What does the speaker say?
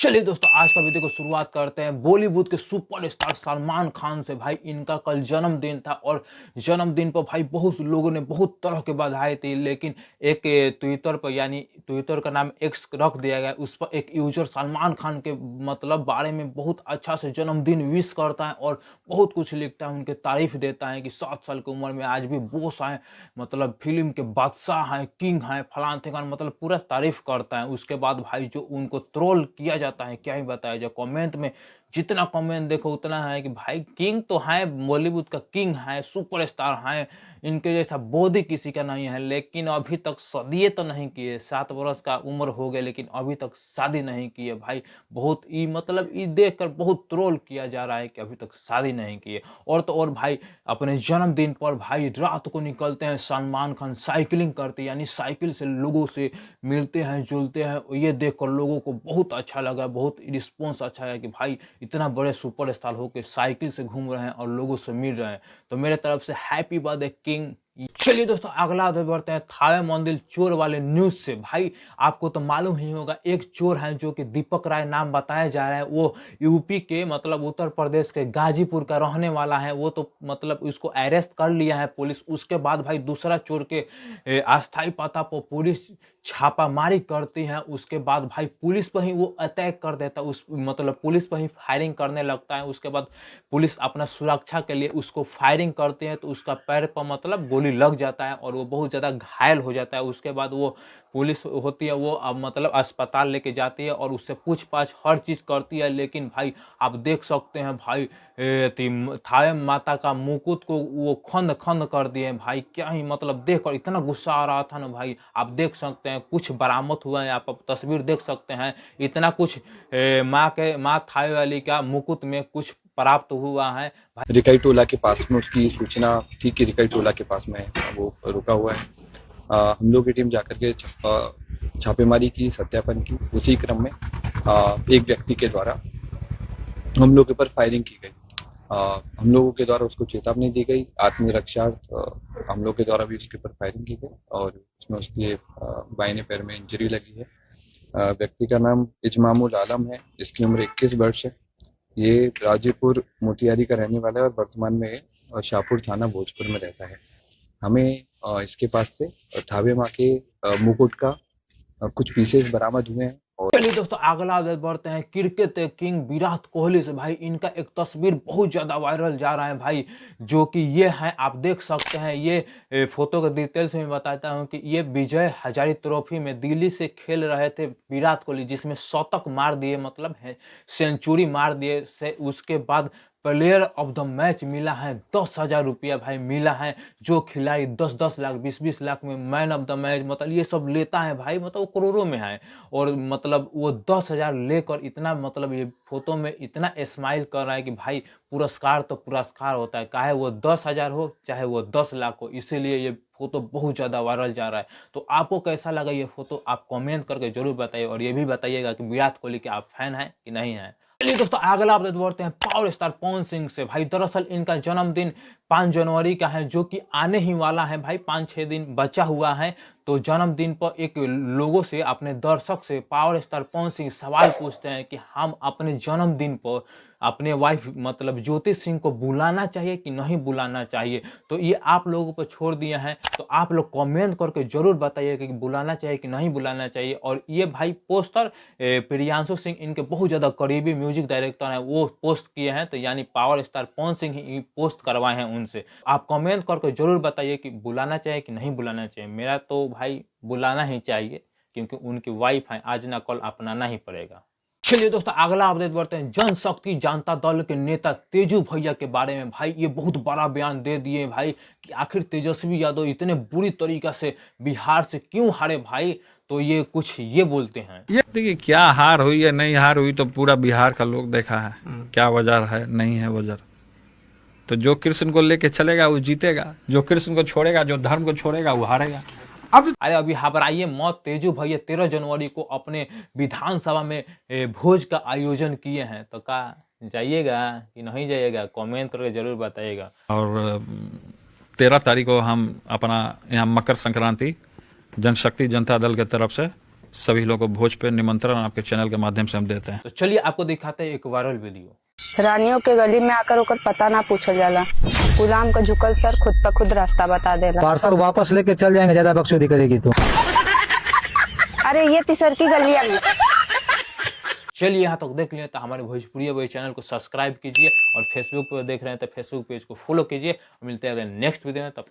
चलिए दोस्तों, आज का वीडियो को शुरुआत करते हैं बॉलीवुड के सुपरस्टार सलमान खान से। भाई इनका कल जन्मदिन था और जन्मदिन पर भाई बहुत लोगों ने बहुत तरह के बधाई दी, लेकिन एक ट्विटर पर यानी ट्विटर का नाम एक्स रख दिया गया, उस पर एक यूजर सलमान खान के मतलब बारे में बहुत अच्छा से जन्मदिन विश करता है और बहुत कुछ लिखता है, उनके तारीफ देता है कि 7 साल की उम्र में आज भी बॉस आए, मतलब फिल्म के बादशाह हैं, किंग हैं, फलान ठिकान, मतलब पूरा तारीफ करता है। उसके बाद भाई जो उनको ट्रोल किया जाता है क्या ही बताया जाए। कमेंट में जितना कमेंट देखो उतना है कि भाई किंग तो है, बॉलीवुड का किंग है, सुपरस्टार है, इनके जैसा बॉडी किसी का नहीं है, लेकिन अभी तक शादी तो नहीं किए। 7 वर्ष का उम्र हो गया लेकिन अभी तक शादी नहीं किए। भाई बहुत ये मतलब ये देख कर बहुत ट्रोल किया जा रहा है कि अभी तक शादी नहीं किए। और तो और भाई अपने जन्मदिन पर भाई रात को निकलते हैं सलमान खान, साइकिलिंग करते हैं, यानी साइकिल से लोगों से मिलते हैं जुलते हैं। ये देखकर लोगों को बहुत अच्छा लगा, बहुत रिस्पॉन्स अच्छा है कि भाई इतना बड़े सुपरस्टार होकर साइकिल से घूम रहे हैं और लोगों से मिल रहे हैं। तो मेरे तरफ से हैप्पी बर्थडे किंग। चलिए दोस्तों, अगला अपडेट बढ़ते हैं थावे मंदिर चोर वाले न्यूज से। भाई आपको तो मालूम ही होगा, एक चोर है जो कि दीपक राय नाम बताया जा रहा है, वो यूपी के मतलब उत्तर प्रदेश के गाजीपुर का रहने वाला है। वो तो मतलब उसको अरेस्ट कर लिया है पुलिस। उसके बाद भाई दूसरा चोर के अस्थायी पता पर पुलिस छापामारी करती है। उसके बाद भाई पुलिस पर ही वो अटैक कर देता है, उस मतलब पुलिस पर ही फायरिंग करने लगता है। उसके बाद पुलिस अपना सुरक्षा के लिए उसको फायरिंग करते हैं तो उसका पैर पर मतलब गोली लग जाता है और वो बहुत ज़्यादा घायल हो जाता है। उसके बाद वो पुलिस होती है, वो अब मतलब अस्पताल लेके जाती है और उससे पूछताछ हर चीज़ करती है। लेकिन भाई आप देख सकते हैं भाई थावे माता का मुकुट को वो खंड खंड कर दिए भाई। क्या ही मतलब देखकर इतना गुस्सा आ रहा था ना भाई। आप देख सकते हैं कुछ बरामद हुआ है, आप तस्वीर देख सकते हैं, इतना कुछ माँ थावे वाली का मुकुट में कुछ प्राप्त हुआ है। रिकाई टोला के पास में उसकी सूचना थी कि रिकाई टोला के पास में वो रुका हुआ है। हम लोग की टीम जाकर के छापेमारी की, सत्यापन की। उसी क्रम में एक व्यक्ति के द्वारा हम लोग के ऊपर फायरिंग की गई। हम लोगों के द्वारा उसको चेतावनी दी गई, आत्मरक्षार्थ हम लोग के द्वारा भी उसके ऊपर फायरिंग की गई और उसमें उसके बाइने पैर में इंजरी लगी है। व्यक्ति का नाम इजमामुल आलम है, जिसकी उम्र 21 वर्ष है। ये गाजीपुर मोतिहारी का रहने वाला है और वर्तमान में शाहपुर थाना भोजपुर में रहता है। हमें इसके पास से थावे माँ के मुकुट का कुछ पीसेस बरामद हुए हैं। और चलिए दोस्तों, अगला अपडेट बढ़ते हैं क्रिकेट किंग विराट कोहली से। भाई इनका एक तस्वीर बहुत ज्यादा वायरल जा रहा है भाई, जो कि ये है, आप देख सकते हैं। ये फोटो के डिटेल्स में बताता हूँ कि ये विजय हजारे ट्रॉफी में दिल्ली से खेल रहे थे विराट कोहली, जिसमें शतक मार दिए, मतलब है सेंचुरी मार दिए से उसके बाद प्लेयर ऑफ द मैच मिला है 10,000 रुपया भाई मिला है। जो खिलाड़ी 10-10 लाख 20-20 लाख में मैन ऑफ द मैच मतलब ये सब लेता है भाई, मतलब वो करोड़ों में है। और मतलब वो 10,000 लेकर इतना मतलब ये फोटो में इतना स्माइल कर रहा है कि भाई पुरस्कार तो पुरस्कार होता है, चाहे वो 10,000 हो चाहे वो 10 लाख हो। इसीलिए ये फोटो बहुत ज़्यादा वायरल जा रहा है। तो आपको कैसा लगा ये फोटो, आप कमेंट करके जरूर बताइए और ये भी बताइएगा कि विराट कोहली के आप फैन हैं कि नहीं हैं। चलिए दोस्तों, अगला अपडेट बढ़ते हैं पावर स्टार पवन सिंह से। भाई दरअसल इनका जन्मदिन 5 जनवरी का है, जो कि आने ही वाला है भाई, 5-6 दिन बचा हुआ है। तो जन्मदिन पर एक लोगों से, अपने दर्शक से पावर स्टार पवन सिंह सवाल पूछते हैं कि हम अपने जन्मदिन पर अपने वाइफ मतलब ज्योति सिंह को बुलाना चाहिए कि नहीं बुलाना चाहिए। तो ये आप लोगों पर छोड़ दिया है, तो आप लोग कमेंट करके जरूर बताइए कि बुलाना चाहिए कि नहीं बुलाना चाहिए। और ये भाई पोस्टर प्रियांशु सिंह, इनके बहुत ज़्यादा करीबी म्यूजिक डायरेक्टर हैं, वो पोस्ट किए हैं। तो यानी पावर स्टार पवन सिंह ही पोस्ट करवाए हैं उनसे। आप कमेंट करके जरूर बताइए कि बुलाना चाहिए कि नहीं बुलाना चाहिए। मेरा तो भाई बुलाना ही चाहिए, क्योंकि उनकी वाइफ है, आज ना कल अपनाना ही पड़ेगा। चलिए दोस्तों, अगला अपडेट बढ़ते हैं जनशक्ति जनता दल के नेता तेजू भैया के बारे में। भाई ये बहुत बड़ा बयान दे दिए भाई कि आखिर तेजस्वी यादव इतने बुरी तरीका से बिहार से क्यों हारे भाई। तो ये कुछ ये बोलते हैं। ये देखिए, क्या हार हुई है नहीं हार हुई तो पूरा बिहार का लोग देखा है। क्या वजह है नहीं है वजह। तो जो कृष्ण को लेके चलेगा वो जीतेगा, जो कृष्ण को छोड़ेगा, जो धर्म को छोड़ेगा वो हारेगा। अरे अभी घबराइए मत, तेजू भैया 13 जनवरी को अपने विधानसभा में भोज का आयोजन किए हैं। तो का जाइएगा कि नहीं जाइएगा, कमेंट करके जरूर बताइएगा। और 13 तारीख को हम अपना यहाँ मकर संक्रांति जनशक्ति जनता दल के तरफ से सभी लोगों को भोज पे निमंत्रण आपके चैनल के माध्यम से हम देते हैं। तो चलिए आपको दिखाते हैं एक वायरल वीडियो। रानियों के गली में आकर ओकर पता ना पूछल जाला, गुलाम का झुकल सर खुद ब खुद रास्ता बता देला। पार्सल वापस लेके चल जाएंगे, ज्यादा बकचोदी करेगी तो। अरे ये तीसर की गलियां में। चलिए यहाँ तक देख लिया तो हमारे भोजपुरी वही चैनल को सब्सक्राइब कीजिए और फेसबुक पर देख रहे हैं तो फेसबुक पेज को फॉलो कीजिए। मिलते हैं अगले नेक्स्ट वीडियो में, तब